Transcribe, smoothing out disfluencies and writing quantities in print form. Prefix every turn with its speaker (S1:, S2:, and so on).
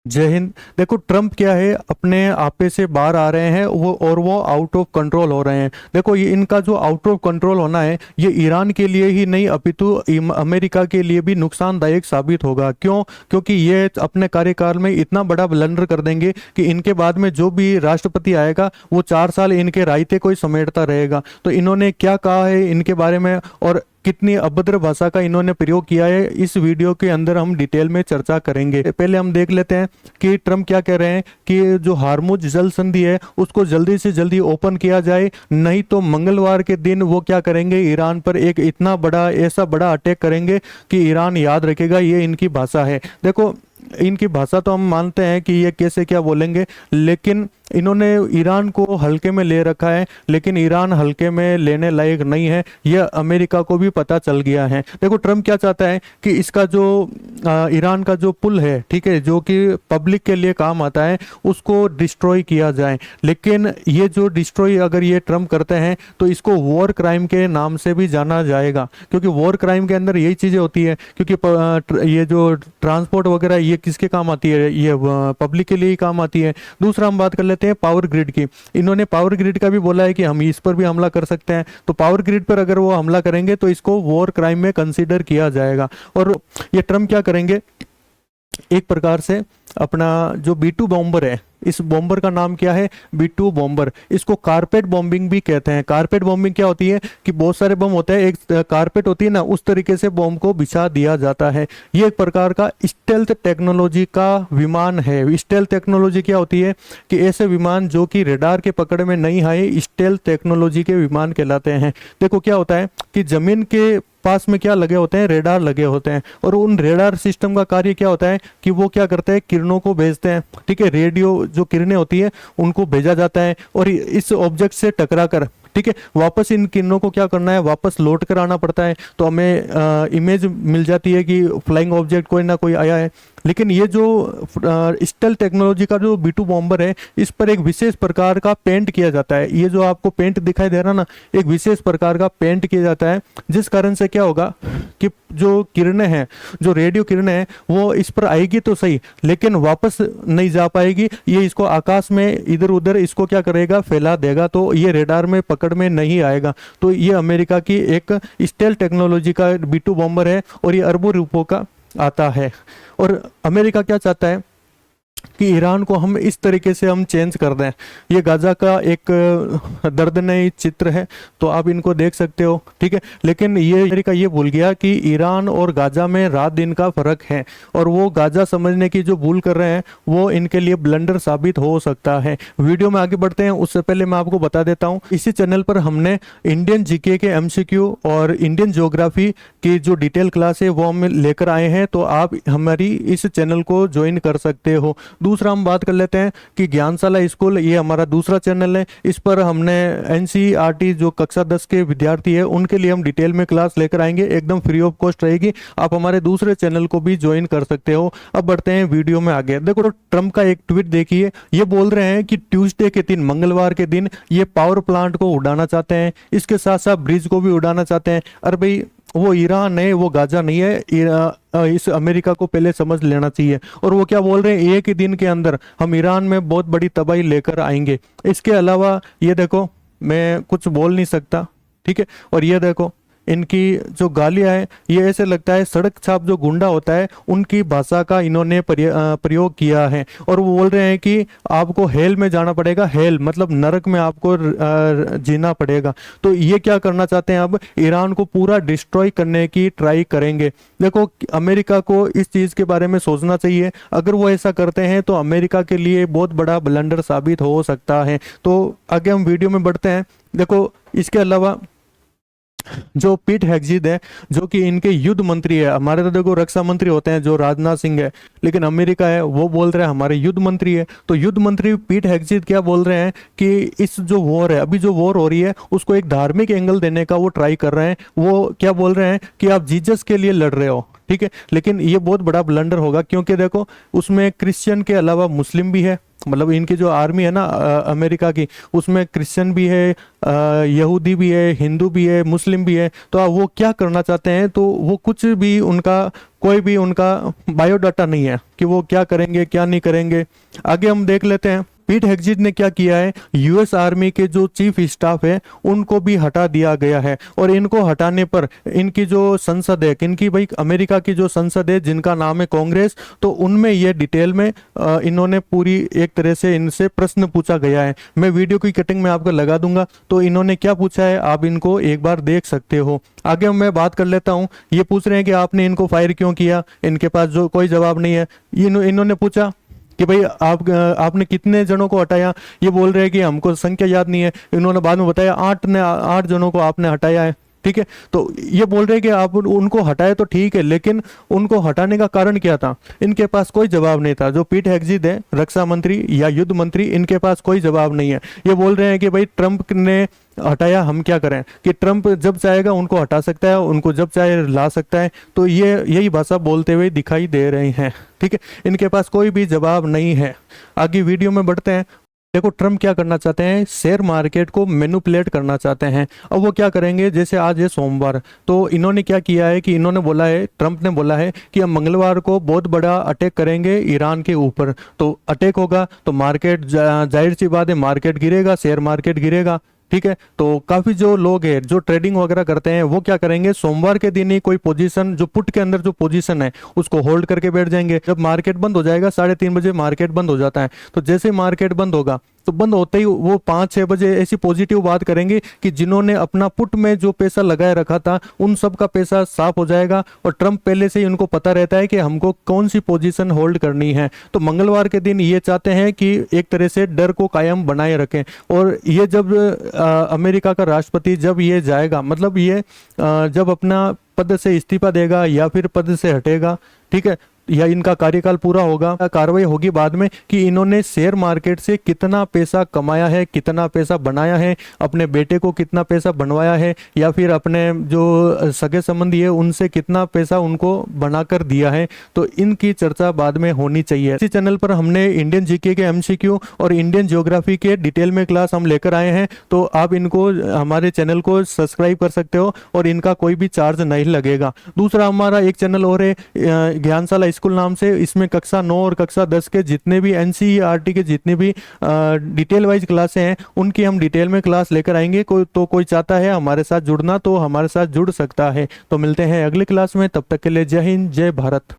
S1: जय हिंद। देखो ट्रम्प क्या है, अपने आपे से बाहर आ रहे हैं वो आउट ऑफ कंट्रोल हो रहे हैं। देखो ये इनका जो आउट ऑफ कंट्रोल होना है, ये ईरान के लिए ही नहीं अपितु अमेरिका के लिए भी नुकसानदायक साबित होगा। क्यों? क्योंकि ये अपने कार्यकाल में इतना बड़ा ब्लंडर कर देंगे कि इनके बाद में जो भी राष्ट्रपति आएगा वो 4 साल इनके रायते को ही समेटता रहेगा। तो इन्होंने क्या कहा है इनके बारे में और कितनी अभद्र भाषा का इन्होंने प्रयोग किया है, इस वीडियो के अंदर हम डिटेल में चर्चा करेंगे। पहले हम देख लेते हैं कि ट्रम्प क्या कह रहे हैं कि जो हार्मुज जल संधि है उसको जल्दी से जल्दी ओपन किया जाए, नहीं तो मंगलवार के दिन वो क्या करेंगे, ईरान पर एक इतना बड़ा ऐसा बड़ा अटैक करेंगे कि ईरान याद रखेगा। ये इनकी भाषा है। देखो इनकी भाषा तो हम मानते हैं कि ये कैसे क्या बोलेंगे, लेकिन इन्होंने ईरान को हल्के में ले रखा है, लेकिन ईरान हल्के में लेने लायक नहीं है, यह अमेरिका को भी पता चल गया है। देखो ट्रम्प क्या चाहता है कि इसका जो ईरान का जो पुल है, ठीक है, जो कि पब्लिक के लिए काम आता है, उसको डिस्ट्रॉय किया जाए। लेकिन ये जो डिस्ट्रॉय अगर ये ट्रम्प करते हैं तो इसको वॉर क्राइम के नाम से भी जाना जाएगा, क्योंकि वॉर क्राइम के अंदर यही चीजें होती है। क्योंकि ये जो ट्रांसपोर्ट वगैरह ये किसके काम आती है, ये पब्लिक के लिए ही काम आती है। दूसरा हम बात कर लेते हैं पावर ग्रिड की। इन्होंने पावर ग्रिड का भी बोला है कि हम इस पर भी हमला कर सकते हैं। तो पावर ग्रिड पर अगर वो हमला करेंगे तो इसको वॉर क्राइम में कंसीडर किया जाएगा। और ये ट्रम्प क्या करेंगे, एक प्रकार से अपना जो B2 बॉम्बर है, इस बॉम्बर का नाम क्या है, B2 बॉम्बर। इसको कारपेट बॉम्बिंग भी कहते हैं। कारपेट बॉम्बिंग क्या होती है कि बहुत सारे बम होते हैं, एक कारपेट होती है ना, उस तरीके से बम को बिछा दिया जाता है। ये एक प्रकार का स्टेल्थ टेक्नोलॉजी का विमान है। स्टेल्थ टेक्नोलॉजी क्या होती है कि ऐसे विमान जो कि रेडार के पकड़ में नहीं आए, स्टेल्थ टेक्नोलॉजी के विमान कहलाते हैं। देखो क्या होता है कि जमीन के पास में क्या लगे होते हैं, रेडार लगे होते हैं, और उन रेडार सिस्टम का कार्य क्या होता है कि वो क्या करते हैं, किरणों को भेजते हैं। ठीक है, रेडियो जो किरणें होती है उनको भेजा जाता है और इस ऑब्जेक्ट से टकरा कर, ठीक है, वापस इन किरणों को क्या करना है, वापस लौट कर आना पड़ता है। तो हमें इमेज मिल जाती है कि फ्लाइंग ऑब्जेक्ट कोई ना कोई आया है। लेकिन ये जो स्टेल्थ टेक्नोलॉजी का जो B2 बॉम्बर है, इस पर एक विशेष प्रकार का पेंट किया जाता है। ये जो आपको पेंट दिखाई दे रहा ना, एक विशेष प्रकार का पेंट किया जाता है, जिस कारण से क्या होगा कि जो किरणें हैं, जो रेडियो किरणें हैं, वो इस पर आएगी तो सही, लेकिन वापस नहीं जा पाएगी। ये इसको आकाश में इधर उधर इसको क्या करेगा, फैला देगा, तो ये रेडार में पकड़ में नहीं आएगा। तो ये अमेरिका की एक स्टेल्थ टेक्नोलॉजी का B2 बॉम्बर है और ये अरबों रुपयों का आता है। और अमेरिका क्या चाहता है कि ईरान को हम इस तरीके से हम चेंज कर दें। ये गाजा का एक दर्दनाक चित्र है, तो आप इनको देख सकते हो, ठीक है। लेकिन ये अमेरिका ये भूल गया कि ईरान और गाजा में रात दिन का फर्क है, और वो गाजा समझने की जो भूल कर रहे हैं वो इनके लिए ब्लंडर साबित हो सकता है। वीडियो में आगे बढ़ते हैं उससे पहले मैं आपको बता देता हूँ, इसी चैनल पर हमने इंडियन जीके के MCQ और इंडियन ज्योग्राफी की जो डिटेल क्लास है वो हम लेकर आए हैं, तो आप हमारी इस चैनल को ज्वाइन कर सकते हो। दूसरा हम बात कर लेते हैं कि ज्ञानशाला स्कूल, ये हमारा दूसरा चैनल है। इस पर हमने NCERT जो कक्षा 10 के विद्यार्थी है उनके लिए हम डिटेल में क्लास लेकर आएंगे, एकदम फ्री ऑफ कॉस्ट रहेगी। आप हमारे दूसरे चैनल को भी ज्वाइन कर सकते हो। अब बढ़ते हैं वीडियो में आगे। देखो तो ट्रम्प का एक ट्वीट देखिए, ये बोल रहे हैं कि ट्यूसडे के दिन, मंगलवार के दिन, ये पावर प्लांट को उड़ाना चाहते हैं, इसके साथ साथ ब्रिज को भी उड़ाना चाहते हैं। अरे भाई वो ईरान है, वो गाजा नहीं है। इस अमेरिका को पहले समझ लेना चाहिए। और वो क्या बोल रहे हैं, एक ही दिन के अंदर हम ईरान में बहुत बड़ी तबाही लेकर आएंगे। इसके अलावा ये देखो, मैं कुछ बोल नहीं सकता, ठीक है। और ये देखो इनकी जो गालियां है, ये ऐसे लगता है सड़क छाप जो गुंडा होता है उनकी भाषा का इन्होंने प्रयोग किया है। और वो बोल रहे हैं कि आपको हेल में जाना पड़ेगा, हेल मतलब नरक में आपको जीना पड़ेगा। तो ये क्या करना चाहते हैं, अब ईरान को पूरा डिस्ट्रॉय करने की ट्राई करेंगे। देखो अमेरिका को इस चीज के बारे में सोचना चाहिए। अगर वो ऐसा करते हैं तो अमेरिका के लिए बहुत बड़ा ब्लंडर साबित हो सकता है। तो आगे हम वीडियो में बढ़ते हैं। देखो इसके अलावा जो पीट हेग्सेथ है, जो कि इनके युद्ध मंत्री है, हमारे तो देखो रक्षा मंत्री होते हैं जो राजनाथ सिंह है, लेकिन अमेरिका है वो बोल रहे हैं हमारे युद्ध मंत्री है। तो युद्ध मंत्री पीट हेग्सेथ क्या बोल रहे हैं कि इस जो वॉर है, अभी जो वॉर हो रही है, उसको एक धार्मिक एंगल देने का वो ट्राई कर रहे हैं। वो क्या बोल रहे हैं कि आप जीसस के लिए लड़ रहे हो, ठीक है। लेकिन ये बहुत बड़ा ब्लंडर होगा, क्योंकि देखो उसमें क्रिश्चियन के अलावा मुस्लिम भी है मतलब इनकी जो आर्मी है ना अमेरिका की, उसमें क्रिश्चियन भी है, यहूदी भी है, हिंदू भी है, मुस्लिम भी है। तो वो क्या करना चाहते हैं, तो वो कुछ भी उनका कोई भी उनका बायोडाटा नहीं है कि वो क्या करेंगे क्या नहीं करेंगे। आगे हम देख लेते हैं पीट हेग्सेट ने क्या किया है, यूएस आर्मी के जो चीफ स्टाफ है उनको भी हटा दिया गया है। और इनको हटाने पर इनकी जो संसद है, इनकी भाई अमेरिका की जो संसद है जिनका नाम है कांग्रेस, तो उनमें ये डिटेल में इन्होंने पूरी एक तरह से इनसे प्रश्न पूछा गया है। मैं वीडियो की कटिंग में आपको लगा दूंगा, तो इन्होंने क्या पूछा है आप इनको एक बार देख सकते हो। आगे मैं बात कर लेता हूं। ये पूछ रहे हैं कि आपने इनको फायर क्यों किया, इनके पास जो कोई जवाब नहीं है। इन्होंने पूछा कि भाई आपने कितने जनों को हटाया, ये बोल रहे हैं कि हमको संख्या याद नहीं है। इन्होंने बाद में बताया 8 जनों को आपने हटाया है, ठीक है। तो ये बोल रहे हैं कि आप उनको हटाए तो ठीक है, लेकिन उनको हटाने का कारण क्या था, इनके पास कोई जवाब नहीं था। जो पीट हेग्सेट है रक्षा मंत्री या युद्ध मंत्री, इनके पास कोई जवाब नहीं है। ये बोल रहे हैं कि भाई ट्रंप ने हटाया, हम क्या करें, कि ट्रंप जब चाहेगा उनको हटा सकता है, उनको जब चाहे ला सकता है। तो ये यही भाषा बोलते हुए दिखाई दे रहे हैं, ठीक है। इनके पास कोई भी जवाब नहीं है। आगे वीडियो में बढ़ते हैं। देखो ट्रम्प क्या करना चाहते हैं, शेयर मार्केट को मैनिपुलेट करना चाहते हैं। अब वो क्या करेंगे, जैसे आज है सोमवार, तो इन्होंने क्या किया है कि इन्होंने बोला है, ट्रम्प ने बोला है कि हम मंगलवार को बहुत बड़ा अटैक करेंगे ईरान के ऊपर। तो अटैक होगा तो मार्केट जाहिर सी बात है मार्केट गिरेगा, शेयर मार्केट गिरेगा, ठीक है। तो काफी जो लोग हैं जो ट्रेडिंग वगैरह करते हैं वो क्या करेंगे, सोमवार के दिन ही कोई पोजीशन जो पुट के अंदर जो पोजीशन है उसको होल्ड करके बैठ जाएंगे। जब मार्केट बंद हो जाएगा, 3:30 बजे मार्केट बंद हो जाता है, तो जैसे मार्केट बंद होगा तो बंद होते ही वो 5-6 बजे ऐसी पॉजिटिव बात करेंगे कि जिन्होंने अपना पुट में जो पैसा लगाए रखा था उन सब का पैसा साफ हो जाएगा। और ट्रंप पहले से ही उनको पता रहता है कि हमको कौन सी पोजीशन होल्ड करनी है। तो मंगलवार के दिन ये चाहते हैं कि एक तरह से डर को कायम बनाए रखें। और ये जब अमेरिका का राष्ट्रपति जब ये जाएगा, मतलब ये जब अपना पद से इस्तीफा देगा या फिर पद से हटेगा, ठीक है, या इनका कार्यकाल पूरा होगा, कार्रवाई होगी बाद में कि इन्होंने शेयर मार्केट से कितना पैसा कमाया है, कितना पैसा बनाया है, अपने बेटे को कितना पैसा बनवाया है, या फिर अपने जो सगे संबंधी है उनसे कितना पैसा उनको बनाकर दिया है। तो इनकी चर्चा बाद में होनी चाहिए। इसी चैनल पर हमने इंडियन जीके के एमसीक्यू और इंडियन ज्योग्राफी के डिटेल में क्लास हम लेकर आए हैं, तो आप इनको हमारे चैनल को सब्सक्राइब कर सकते हो और इनका कोई भी चार्ज नहीं लगेगा। दूसरा हमारा एक चैनल और है ज्ञानशाला स्कूल नाम से, इसमें कक्षा 9 और कक्षा 10 के जितने भी एनसीईआरटी के जितने भी डिटेल वाइज क्लासें हैं उनकी हम डिटेल में क्लास लेकर आएंगे। कोई चाहता है हमारे साथ जुड़ना तो हमारे साथ जुड़ सकता है। तो मिलते हैं अगली क्लास में, तब तक के लिए जय हिंद जय भारत।